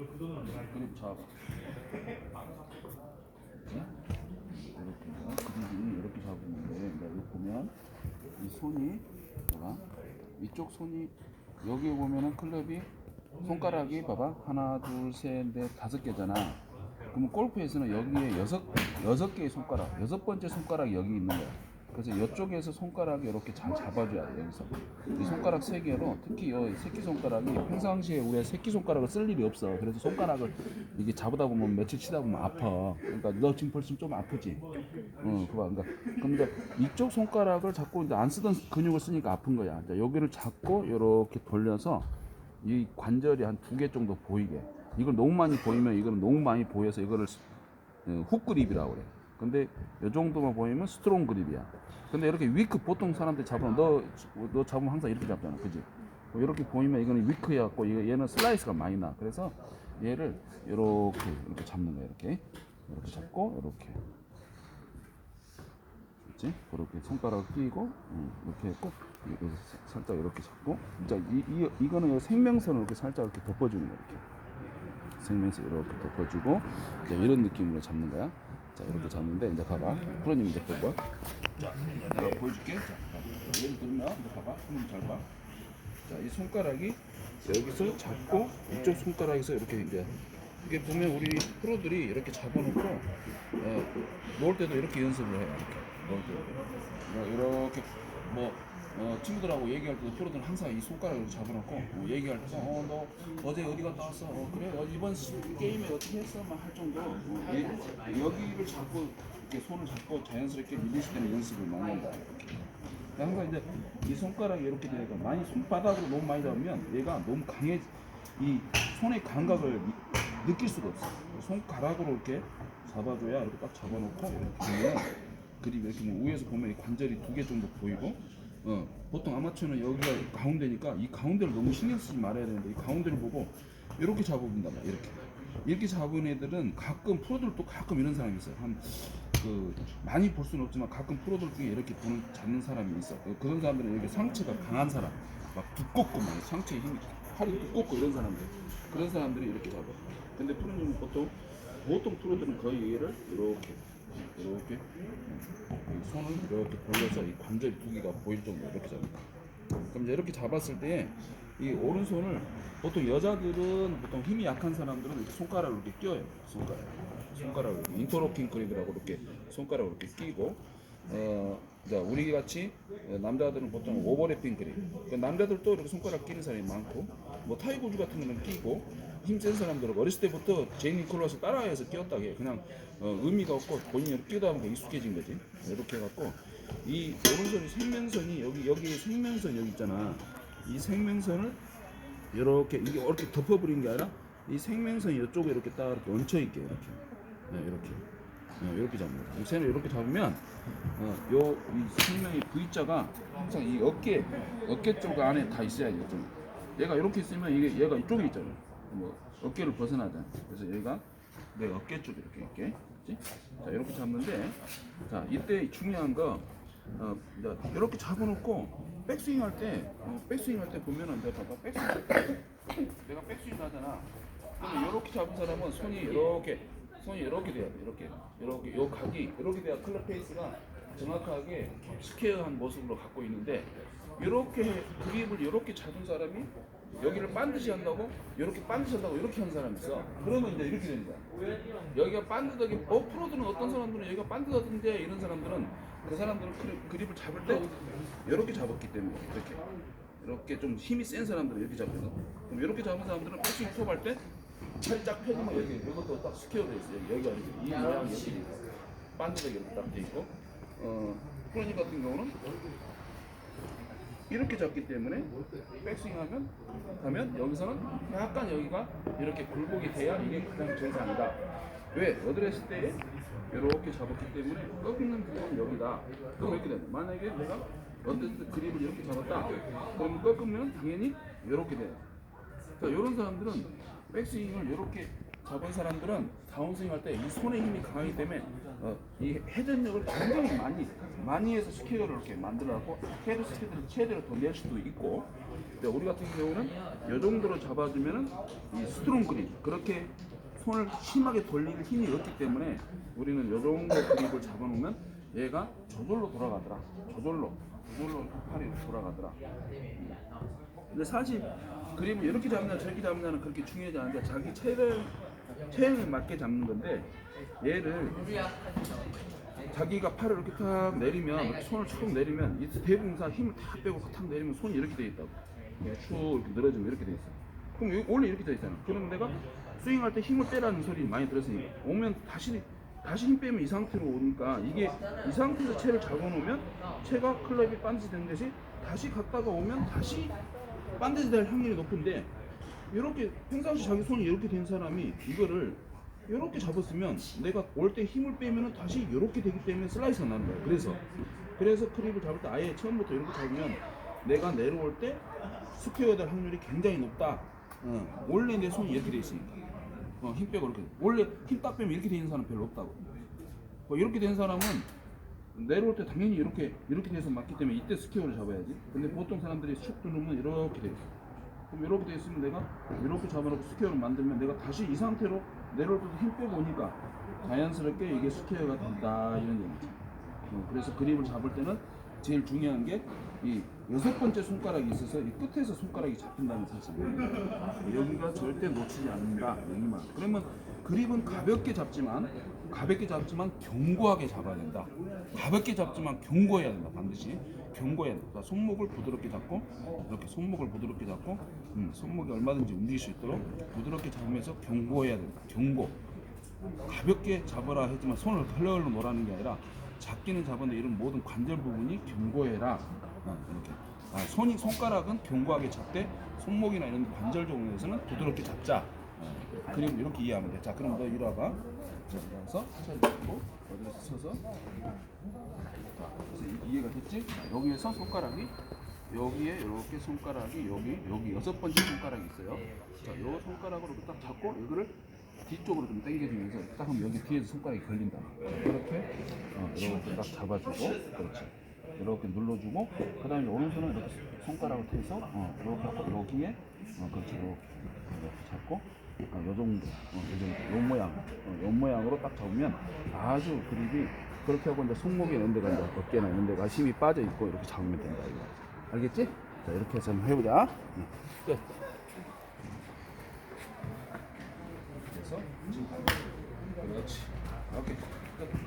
그립 잡아. 이렇게 그립이 이렇게 잡으는데 여기 보면 이 손이 봐봐. 이쪽 손이 여기 보면은 클럽이 손가락이 봐봐 하나 둘셋넷 다섯 개잖아. 그러면 골프에서는 여기에 여섯 개의 손가락, 여섯 번째 손가락이 여기 있는 거야. 그래서 이쪽에서 손가락이 이렇게 잘 잡아줘야 돼. 여기서 이 손가락 세 개로 특히 이 새끼 손가락이 평상시에 우리가 새끼 손가락을 쓸 일이 없어. 그래서 손가락을 이게 잡다 보면 며칠 치다 보면 아파. 그러니까 너 지금 벌써 좀 아프지? 그봐. 그러니까 근데 이쪽 손가락을 잡고 이제 안 쓰던 근육을 쓰니까 아픈 거야. 이제 여기를 잡고 이렇게 돌려서 이 관절이 한 두 개 정도 보이게. 이걸 너무 많이 보이면 이거는 너무 많이 보여서 이거를 훅 그립이라고 그래. 근데 이 정도만 보이면 스트롱 그립이야. 근데 이렇게 위크 보통 사람들 잡으면 너 잡으면 항상 이렇게 잡잖아, 그지? 이렇게 보이면 이거는 위크여갖고 얘는 슬라이스가 많이 나. 그래서 얘를 이렇게 잡는 거야. 이렇게 잡고 이렇게, 그렇지? 그렇게 손가락을 끼고 이렇게 했고 살짝 이렇게 잡고 이제 이거는 생명선을 이렇게 살짝 이렇게 덮어주는 거야. 이렇게 생명선 이렇게 덮어주고 이제 이런 느낌으로 잡는 거야. 자 이렇게 잡는데 이제 봐봐. 프로님 이제 볼 거야. 자 내가 보여줄게. 자 예를 들면 이제 봐봐. 프로님 잘 봐. 자 이 손가락이 여기서 잡고 이쪽 손가락에서 이렇게 이제 이게 보면 우리 프로들이 이렇게 잡아놓고 놓을 때도 이렇게 연습을 해요. 이렇게 놓을 때도 이렇게 친구들하고 얘기할 때도 프로들은 항상 이 손가락을 잡아놓고 얘기할 때 너 어제 어디 갔다 왔어? 그래? 이번 게임에 어떻게 했어? 막 할 정도로 여기를 잡고 이렇게 손을 잡고 자연스럽게 리리스 되는 연습을 많이 한다. 이렇게. 항상 이제 이 손가락이 이렇게 되니까 많이 손바닥으로 너무 많이 잡으면 얘가 너무 강해. 이 손의 감각을 느낄 수가 없어. 손가락으로 이렇게 잡아줘야 이렇게 딱 잡아놓고 이렇게 보면 그리고 이렇게 위에서 보면 이 관절이 두 개 정도 보이고 보통 아마추어는 여기가 가운데니까 이 가운데를 너무 신경 쓰지 말아야 되는데 이 가운데를 보고 이렇게 잡아본단 말이야. 이렇게 잡은 애들은 가끔 프로들도 가끔 이런 사람이 있어요. 많이 볼 수는 없지만 가끔 프로들 중에 이렇게 잡는 사람이 있어. 그런 사람들은 이렇게 상체가 강한 사람, 막 두껍고 막 상체에 힘이 팔이 두껍고 이런 사람들, 그런 사람들이 이렇게 잡아. 근데 프로님은 보통 프로들은 거의 얘를 이렇게 손을 이렇게 벌려서 이 관절 두 개가 보일 정도로 이렇게 잡는다. 그럼 이제 이렇게 잡았을 때 이 오른손을 보통 여자들은 보통 힘이 약한 사람들은 이렇게 손가락을 이렇게 끼워요. 손가락을 인터로킹 그립이라고 이렇게 손가락을 이렇게 끼고 우리 같이 남자들은 보통 오버래핑 그립. 그러니까 남자들도 이렇게 손가락 끼는 사람이 많고 타이거 우즈 같은 거는 끼고 힘센 사람들은 어렸을 때부터 제인 니콜라스 따라해서 끼웠다 해. 그냥 의미가 없고 본인이 이렇게 끼다 보니까 익숙해진 거지. 이렇게 해갖고 이 오른손이 생명선이 여기 생명선 여기 있잖아. 이 생명선을 이렇게 덮어버린 게 아니라 이 생명선이 이쪽에 이렇게 딱 이렇게 얹혀 있게 이렇게 잡는 거야. 이 이렇게 잡으면 이 생명의 V자가 항상 이 어깨 쪽 안에 다 있어야 돼. 얘가 이렇게 있으면 얘가 이쪽에 있잖아. 어깨를 벗어나잖아. 그래서 얘가 내 어깨 쪽에 이렇게 있게. 자 이렇게 잡는데 자 이때 중요한 거 이렇게 잡아놓고 백스윙 할 때 보면은 내가 봐봐 내가 백스윙 하잖아. 그러면 이렇게 잡은 사람은 손이 이렇게 돼야 돼. 이렇게 요 각이 이렇게 돼야 클럽 페이스가 정확하게 스퀘어한 모습으로 갖고 있는데 이렇게 그립을 이렇게 잡은 사람이 여기를 반드시 한다고 이렇게 하는 사람이 있어. 그러면 이제 이렇게 되는 거야. 여기가 반듯하게 프로들은 어떤 사람들은 여기가 반듯하던데 이런 사람들은 그 사람들은 그립을 잡을 때 이렇게 잡았기 때문에 이렇게 좀 힘이 센 사람들은 이렇게 잡거든. 그럼 이렇게 잡은 사람들은 백스윙 톱할 때 팔이 쫙 펴지면 이것도 딱 스퀘어 돼 있어요. 여기가 이 모양이 여기 반듯하게 이렇게 딱 돼 있고 프로님 같은 경우는 이렇게 잡기 때문에 백스윙 하면 여기서는 약간 여기가 이렇게 굴곡이 돼야 이게 가장 정상이다. 왜? 어드레스 때 이렇게 잡았기 때문에 꺾이는 부분은 여기다. 그럼 이렇게 된다. 만약에 내가 어드레스 때 그립을 이렇게 잡았다. 그럼 꺾으면 당연히 이렇게 돼요. 자, 이런 사람들은 백스윙을 이렇게 잡은 사람들은 다운스윙 할 때 이 손의 힘이 강하기 때문에 이 회전력을 굉장히 많이 해서 스퀘어를 이렇게 만들어갖고 헤드 스피드를 최대로 더 낼 수도 있고 때 우리 같은 경우는 이 정도로 잡아주면은 이 스트롱 그립, 그렇게 손을 심하게 돌릴 힘이 없기 때문에 우리는 이 정도 그립을 잡아놓으면 얘가 저절로 돌아가더라. 저절로 팔이 돌아가더라. 근데 사실 그립을 이렇게 잡느냐 저렇게 잡느냐는 그렇게 중요하지 않은데 자기 체형에 맞게 잡는 건데, 얘를 자기가 팔을 이렇게 탁 내리면, 이렇게 손을 쭉 내리면 이 대부분 다 힘을 다 빼고 탁 내리면 손이 이렇게 돼 있다고. 쭉 이렇게 늘어지면 이렇게 돼 있어. 그럼 여기 원래 이렇게 돼 있잖아. 그러면 내가 스윙할 때 힘을 빼라는 소리 많이 들었으니까 오면 다시 힘 빼면 이 상태로 오니까, 이게 이 상태에서 채를 잡아놓으면 채가 클럽이 반드시 되는 듯이 다시 갔다가 오면 다시 반드시 될 확률이 높은데, 이렇게 평상시 자기 손이 이렇게 된 사람이 이거를 이렇게 잡았으면 내가 올 때 힘을 빼면은 다시 이렇게 되기 때문에 슬라이스가 나는 거야. 그래서 크립을 잡을 때 아예 처음부터 이렇게 잡으면 내가 내려올 때 스퀘어 될 확률이 굉장히 높다. 원래 내 손이 이렇게 돼 있으니까 힘 빼고 이렇게, 원래 힘 딱 빼면 이렇게 돼 있는 사람 별로 없다고. 이렇게 된 사람은 내려올 때 당연히 이렇게 돼서 맞기 때문에 이때 스퀘어를 잡아야지. 근데 보통 사람들이 슉 누르면 이렇게 돼 있어. 그럼 이렇게 돼 있으면 내가 이렇게 잡아놓고 스퀘어를 만들면 내가 다시 이 상태로 내려올 때도 힘 빼고 오니까 자연스럽게 이게 스퀘어가 된다, 이런 얘기죠. 그래서 그립을 잡을 때는 제일 중요한 게 이 6번째 손가락이 있어서 이 끝에서 손가락이 잡힌다는 사실이에요. 여기가 절대 놓치지 않는다, 여기만. 그러면 그립은 가볍게 잡지만 견고하게 잡아야 된다. 가볍게 잡지만 견고해야 된다. 반드시 견고해야 된다. 손목을 부드럽게 잡고, 이렇게 손목을 부드럽게 잡고, 손목이 얼마든지 움직일 수 있도록 부드럽게 잡으면서 견고해야 된다. 견고. 가볍게 잡아라 했지만 손을 헐렁헐렁 놓으라는 게 아니라 잡기는 잡았는데 이런 모든 관절 부분이 견고해라. 이렇게. 손가락은 견고하게 잡되 손목이나 이런 관절 부분에서는 부드럽게 잡자. 그림 이렇게 이해하면 돼. 자, 그럼 너 이리 와봐. 자, 그래서 차를 잡고 어디서 서서. 그래서 이해가 됐지? 여기에서 손가락이 여기에 이렇게 손가락이 여기 6번째 손가락이 있어요. 자, 요 손가락으로 딱 잡고 이거를 뒤쪽으로 좀 당겨주면서 딱 하면 여기 뒤에서 손가락이 걸린다. 이렇게 이렇게 딱 잡아주고, 그렇지. 이렇게 눌러주고, 그 다음에 오른손은 이렇게 손가락을 펴서 이렇게 하고 여기에 그렇지, 이렇게 잡고, 요 정도, 요 모양으로 딱 잡으면 아주 그립이, 그렇게 하고 이제 손목에 있는 데가 이제 어깨나 이런 데가 힘이 빠져 있고 이렇게 잡으면 된다, 이거. 알겠지? 자, 이렇게 해서 한번 해보자. 끝. 그래서 지금 그렇지. 오케이. 끝.